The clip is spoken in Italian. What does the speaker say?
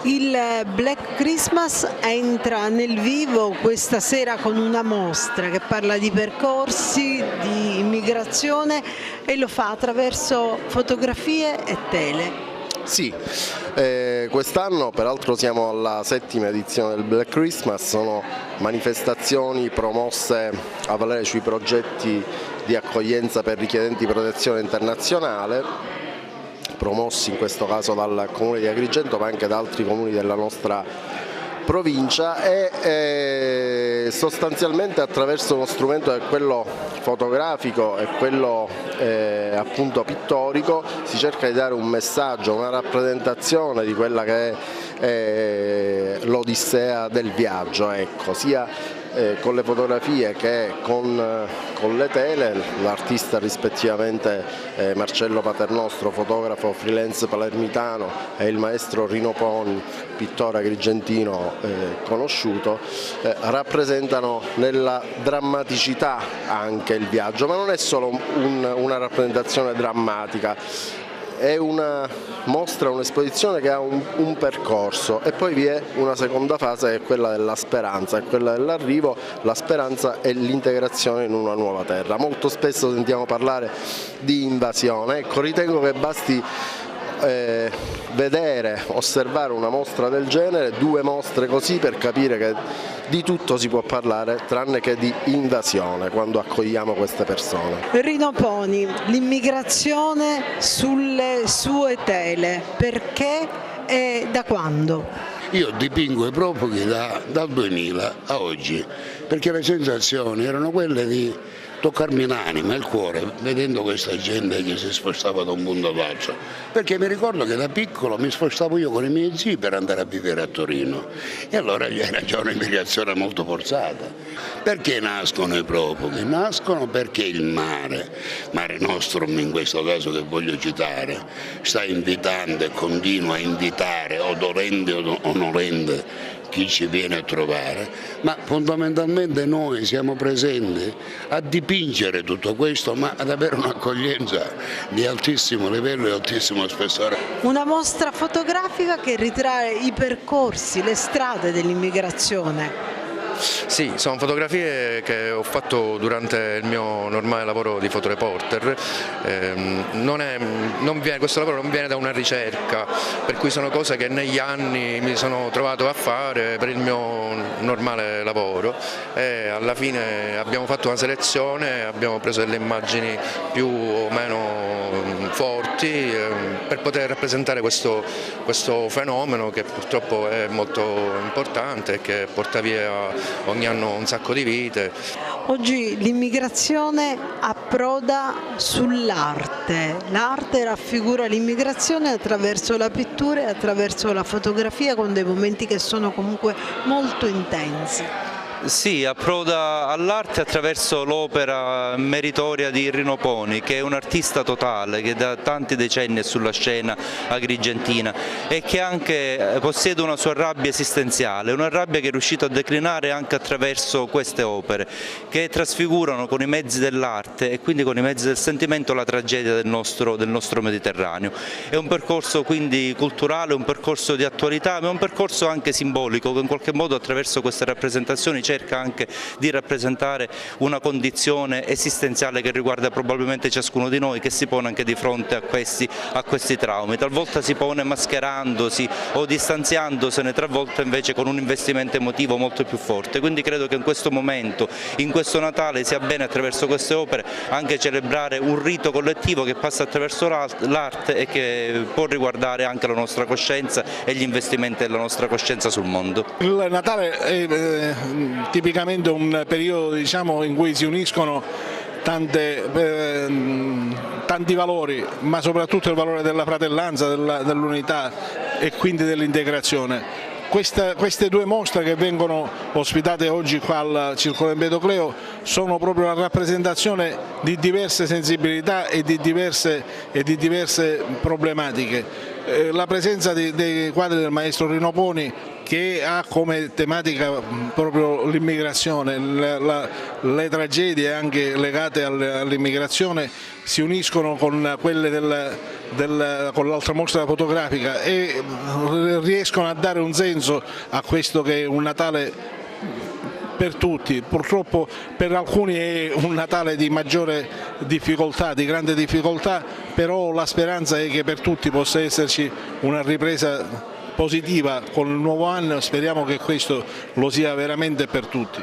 Il Black Christmas entra nel vivo questa sera con una mostra che parla di percorsi, di immigrazione e lo fa attraverso fotografie e tele. Sì, quest'anno peraltro siamo alla 7ª edizione del Black Christmas, sono manifestazioni promosse a valere sui progetti di accoglienza per richiedenti protezione internazionale, promossi in questo caso dal Comune di Agrigento ma anche da altri comuni della nostra provincia e sostanzialmente attraverso uno strumento che è quello fotografico e quello appunto pittorico si cerca di dare un messaggio, una rappresentazione di quella che è l'odissea del viaggio, ecco, sia con le fotografie che con le tele. L'artista rispettivamente Marcello Paternostro, fotografo freelance palermitano, e il maestro Rino Poni, pittore agrigentino conosciuto, rappresentano nella drammaticità anche il viaggio, ma non è solo una rappresentazione drammatica. È una mostra, un'esposizione che ha un percorso e poi vi è una seconda fase che è quella della speranza, è quella dell'arrivo, la speranza e l'integrazione in una nuova terra. Molto spesso sentiamo parlare di invasione, ecco, ritengo che basti vedere, osservare una mostra del genere, due mostre così, per capire che di tutto si può parlare tranne che di invasione quando accogliamo queste persone. Rino Poni, l'immigrazione sulle sue tele, perché e da quando? Io dipingo i profughi dal 2000 a oggi, perché le sensazioni erano quelle di toccarmi l'anima e il cuore vedendo questa gente che si spostava da un punto all'altro, perché mi ricordo che da piccolo mi spostavo io con i miei zii per andare a vivere a Torino e allora era già un'immigrazione molto forzata. Perché nascono i profughi? Nascono perché il Mare Nostrum in questo caso che voglio citare, sta invitando e continua a invitare, odorente o onorente, chi ci viene a trovare, ma fondamentalmente noi siamo presenti a dipingere tutto questo, ma ad avere un'accoglienza di altissimo livello e altissimo spessore. Una mostra fotografica che ritrae i percorsi, le strade dell'immigrazione. Sì, sono fotografie che ho fatto durante il mio normale lavoro di fotoreporter. Questo lavoro non viene da una ricerca, per cui sono cose che negli anni mi sono trovato a fare per il mio normale lavoro e alla fine abbiamo fatto una selezione, abbiamo preso delle immagini più o meno forti per poter rappresentare questo fenomeno che purtroppo è molto importante e che porta via ogni anno un sacco di vite. Oggi l'immigrazione approda sull'arte, l'arte raffigura l'immigrazione attraverso la pittura e attraverso la fotografia con dei momenti che sono comunque molto intensi. Sì, approda all'arte attraverso l'opera meritoria di Rino Poni, che è un artista totale, che da tanti decenni è sulla scena agrigentina e che anche possiede una sua rabbia esistenziale, una rabbia che è riuscito a declinare anche attraverso queste opere, che trasfigurano con i mezzi dell'arte e quindi con i mezzi del sentimento la tragedia del nostro Mediterraneo. È un percorso quindi culturale, un percorso di attualità, ma è un percorso anche simbolico, che in qualche modo attraverso queste rappresentazioni cerca anche di rappresentare una condizione esistenziale che riguarda probabilmente ciascuno di noi, che si pone anche di fronte a questi traumi. Talvolta si pone mascherandosi o distanziandosene, talvolta invece con un investimento emotivo molto più forte. Quindi credo che in questo momento, in questo Natale, sia bene attraverso queste opere anche celebrare un rito collettivo che passa attraverso l'arte e che può riguardare anche la nostra coscienza e gli investimenti della nostra coscienza sul mondo. Il Natale è tipicamente un periodo, diciamo, in cui si uniscono tanti valori, ma soprattutto il valore della fratellanza, dell'unità e quindi dell'integrazione. Queste due mostre che vengono ospitate oggi qua al Circolo Empedocleo sono proprio la rappresentazione di diverse sensibilità e di diverse problematiche. La presenza dei quadri del maestro Rino Poni che ha come tematica proprio l'immigrazione, le tragedie anche legate all'immigrazione si uniscono con quelle con l'altra mostra fotografica e riescono a dare un senso a questo che è un Natale per tutti. Purtroppo per alcuni è un Natale di maggiore difficoltà, di grande difficoltà, però la speranza è che per tutti possa esserci una ripresa positiva con il nuovo anno, speriamo che questo lo sia veramente per tutti.